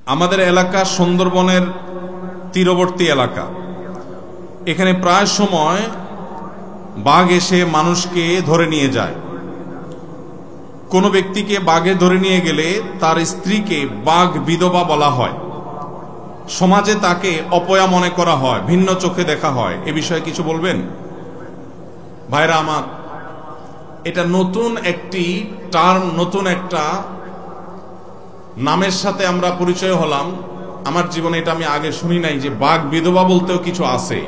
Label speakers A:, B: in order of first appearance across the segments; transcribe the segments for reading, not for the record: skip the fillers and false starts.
A: আমাদের এলাকা সুন্দরবনের তীরবর্তী এলাকা। এখানে প্রায় সময় বাঘ এসে মানুষকে ধরে নিয়ে যায়। কোনো ব্যক্তিকে বাঘে ধরে নিয়ে গেলে তার স্ত্রীকে বাঘ বিধবা বলা হয়। সমাজে তাকে অপয়া মনে করা হয়, ভিন্ন চোখে দেখা হয়। এ বিষয়ে কিছু বলবেন? ভাইরা আমার, এটা নতুন একটি টার্ম, নতুন একটা নামের সাথে আমরা পরিচয় হলাম। আমার জীবনে এটা আমি আগে শুনি নাই যে বাঘ বিধবা বলতেও কিছু আছে।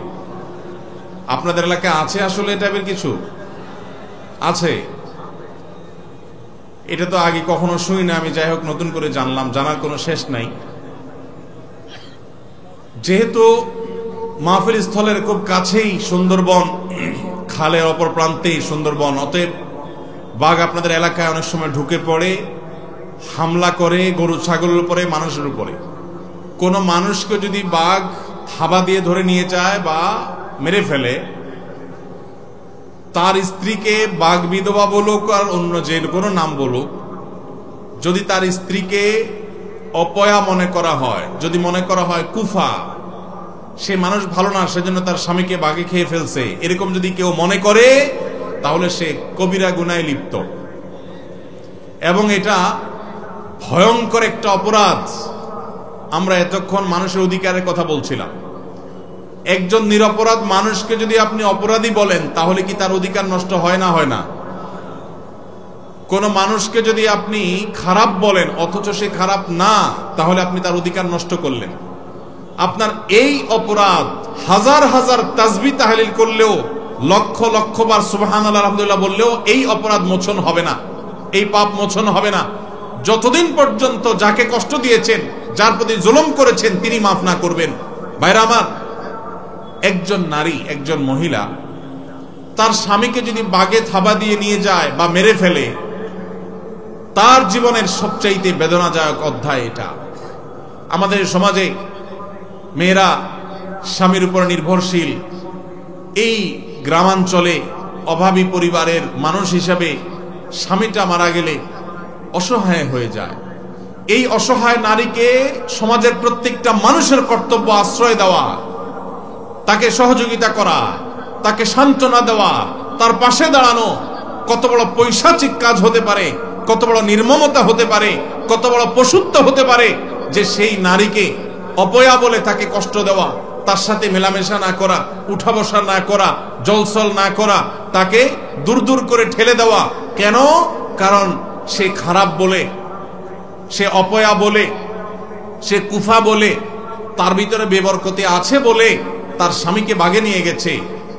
A: আপনাদের এলাকায় আছে আসলে এটা কিছু আছে? এটা তো আগে কখনো শুনি না আমি। যাই হোক, নতুন করে জানলাম, জানার কোনো শেষ নাই। যেহেতু মাহফিল স্থলের খুব কাছেই সুন্দরবন, খালের অপর প্রান্তেই সুন্দরবন, অতএব বাঘ আপনাদের এলাকায় অনেক সময় ঢুকে পড়ে, হামলা করে গরু ছাগলের উপরে, মানুষের উপরে। কোনো মানুষকে যদি বাঘ থাবা দিয়ে ধরে নিয়ে যায় বা মেরে ফেলে, তার স্ত্রীকে বাঘ বিধবা বলুক আর অন্য যে কোনো নাম বলুক, যদি তার স্ত্রীকে অপয়া মনে করা হয়, যদি মনে করা হয় কুফা, সে মানুষ ভালো না, সেজন্য তার স্বামীকে বাঘে খেয়ে ফেলছে, এরকম যদি কেউ মনে করে, তাহলে সে কবিরা গুনায় লিপ্ত। এবং এটা ভয়ঙ্কর একটা অপরাধ। আমরা এতক্ষণ মানুষের অধিকারের কথা বলছিলাম। একজন নিরপরাধ মানুষকে যদি আপনি অপরাধী বলেন, তাহলে কি তার অধিকার নষ্ট হয় না? হয় না? কোন মানুষকে যদি আপনি খারাপ বলেন অথচ সে খারাপ না, তাহলে আপনি তার অধিকার নষ্ট করলেন। আপনার এই অপরাধ হাজার হাজার তাসবিহ তাহলিল করলেও, লক্ষ লক্ষ বার সুবহানাল্লাহ আলহামদুলিল্লাহ বললেও এই অপরাধ মোচন হবে না, এই পাপ মোচন হবে না, যতদিন পর্যন্ত যাকে কষ্ট দিয়েছেন, যার প্রতি জুলুম করেছেন, তিনি মাফ না করবেন। ভাইরা আমার, একজন নারী, একজন মহিলা তার স্বামীকে যদি বাঘে থাবা দিয়ে নিয়ে যায় বা মেরে ফেলে, তার জীবনের সবচাইতে বেদনাদায়ক অধ্যায় এটা। আমাদের সমাজে মেয়েরা স্বামীর উপর নির্ভরশীল। এই গ্রামাঞ্চলে অভাবী পরিবারের মানুষ হিসাবে স্বামীটা মারা গেলে অসহায় হয়ে যায়। এই অসহায় নারীকে সমাজের প্রত্যেকটা মানুষের কর্তব্য আশ্রয় দেওয়া, তাকে সহযোগিতা করা, তাকে সান্ত্বনা দেওয়া, তার পাশে দাঁড়ানো। কত বড় পৈশাচিক কাজ হতে পারে, কত বড় নির্মমতা হতে পারে, কত বড় পশুত্ব হতে পারে যে সেই নারীকে অপয়া বলে তাকে কষ্ট দেওয়া, তার সাথে মেলামেশা না করা, উঠা বসা না করা, জলসল না করা, তাকে দূর দূর করে ঠেলে দেওয়া। কেন? কারণ সে খারাপ বলে, সে অপয়া বলে, সে কুফা বলে, তার ভিতরে বেবরকতি আছে বলে তার স্বামীকে বাগে নিয়ে গেছে।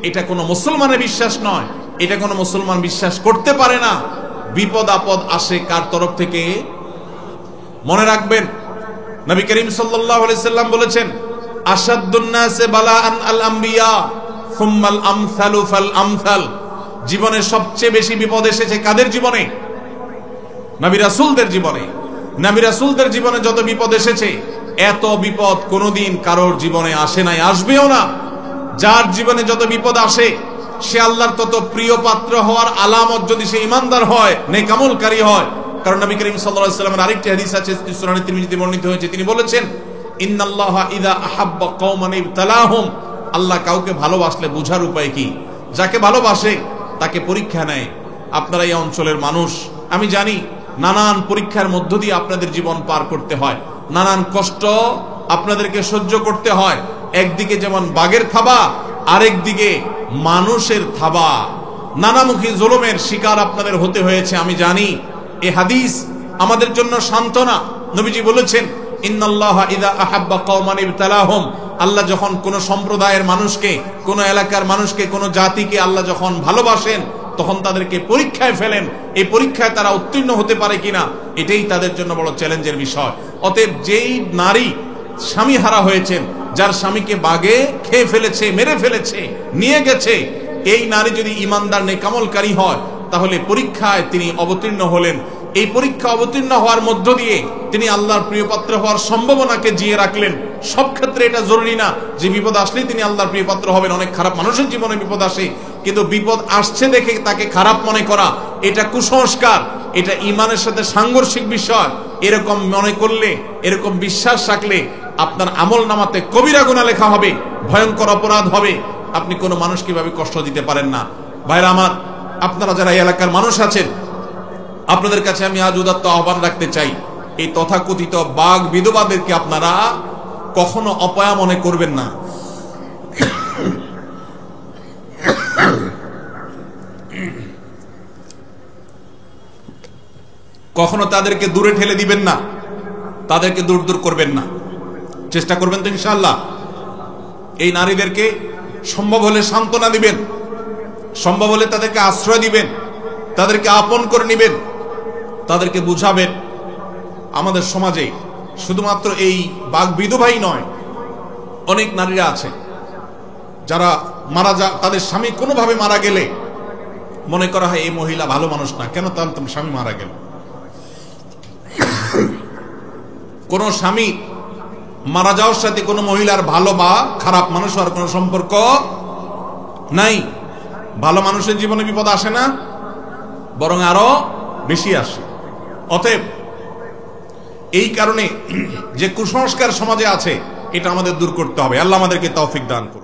A: এটা কোনো মুসলমানের বিশ্বাস নয়, এটা কোনো মুসলমান বিশ্বাস করতে পারে না। বিপদ আপদ আসে কার তরফ থেকে? মনে রাখবেন, নবী করিম সাল্লাল্লাহু আলাইহি সাল্লাম বলেছেন, আশাদ্দুন নাসে বালাআন আল আমবিয়া সুম্মাল আমসালু ফাল আমসাল। জীবনে সবচেয়ে বেশি বিপদ এসেছে কাদের জীবনে? নবী রাসূলদের জীবনে। নবী রাসূলদের জীবনে যত বিপদ এসেছে, এত বিপদ কোনোদিন কারোর জীবনে আসে নাই, আসবেও না। যার জীবনে যত বিপদ আসে, সে আল্লাহর তত প্রিয় পাত্র হওয়ার আলামত যদি সে ঈমানদার হয়, নেক আমলকারী হয়। কারণ নবী করিম সাল্লাল্লাহু আলাইহি ওয়াসাল্লামের আরেকটি হাদিস আছে, সুনান তিরমিজিতে বর্ণিত হয়েছে। তিনি বলেছেন, ইন্নাল্লাহা ইযা আহাব্বা কওমান ইবতালাহুম। আল্লাহ কাউকে ভালোবাসলে বুঝার উপায় কি? যাকে ভালোবাসে তাকে পরীক্ষা নেয়। আপনারা এই অঞ্চলের মানুষ, আমি জানি নানান পরীক্ষার মধ্য দিয়ে আপনাদের জীবন পার করতে হয়, নানান কষ্ট আপনাদেরকে সহ্য করতে হয়। একদিকে যেমন বাঘের থাবা, আরেক দিকে মানুষের থাবা, নানামুখী জুলুমের শিকার আপনাদের হতে হয়েছে, আমি জানি। এই হাদিস আমাদের জন্য সান্ত্বনা। নবীজি বলেছেন, ইন্নাল্লাহা ইযা আহাব্বা কওমান ইবতালাহুম। আল্লাহ যখন কোন সম্প্রদায়ের মানুষকে, কোন এলাকার মানুষকে, কোন জাতিকে আল্লাহ যখন ভালোবাসেন, তখন তাদেরকে পরীক্ষায় ফেলেন। এই পরীক্ষায় তারা উত্তীর্ণ হতে পারে কিনা, এটাই তাদের জন্য বড় চ্যালেঞ্জের বিষয়। অতএব যেই নারী স্বামী হারা হয়েছেন, যার স্বামীকে বাঘে খেয়ে ফেলেছে, মেরে ফেলেছে, নিয়ে গেছে, এই নারী যদি ঈমানদার নেক আমলকারী হয়, তাহলে পরীক্ষায় তিনি অবতীর্ণ হলেন। এই পরীক্ষা অবতীর্ণ হওয়ার মধ্য দিয়ে তিনি আল্লাহর প্রিয় পাত্র হওয়ার সম্ভাবনাকে জিয়ে রাখলেন। সব ক্ষেত্রে এটা জরুরি না যে বিপদ আসলেই তিনি আল্লাহর প্রিয় পাত্র হবেন। অনেক খারাপ মানুষের জীবনে বিপদ আসে, কিন্তু বিপদ আসছে দেখে তাকে খারাপ মনে করা, এটা কুসংস্কার, এটা ঈমানের সাথে সাংঘর্ষিক বিষয়। এরকম মনে করলে, এরকম বিশ্বাস রাখলে আপনার আমল নামাতে কবিরা গুনাহ লেখা হবে, ভয়ঙ্কর অপরাধ হবে। আপনি কোনো মানুষকে কিভাবে কষ্ট দিতে পারেন না। ভাইরা আমার, আপনারা যারা এই এলাকার মানুষ আছেন, আপনাদের কাছে আমি আজ উদাত্ত আহ্বান রাখতে চাই, এই তথাকথিত বাঘ বিধবাদেরকে আপনারা কখনো অপয়া মনে করবেন না। কখনো তাদেরকে দূরে ঠেলে দিবেন না, তাদেরকে দূর দূর করবেন না, চেষ্টা করবেন তো ইনশাআল্লাহ। এই নারীদেরকে সম্ভব হলে সান্ত্বনা দিবেন, সম্ভব হলে তাদেরকে আশ্রয় দিবেন, তাদেরকে আপন করে নিবেন, তাদেরকে বুঝাবেন আমাদের সমাজে শুধুমাত্র এই বাঘ বিধবাই নয়, অনেক নারীরা আছে যারা তাদের স্বামী কোনোভাবে মারা গেলে মনে করা হয় এই মহিলা ভালো মানুষ না, কেন তার স্বামী মারা গেল। কোন স্বামী মারা যাওয়ার সাথে কোনো মহিলার ভালো বা খারাপ মানুষ হওয়ার কোনো সম্পর্ক নাই। ভালো মানুষের জীবনে বিপদ আসে না, বরং আরো বেশি আসে। অতএব এই কারণে যে কুসংস্কার সমাজে আছে, এটা আমাদের দূর করতে হবে। আল্লাহ আমাদেরকে তৌফিক দান করুন।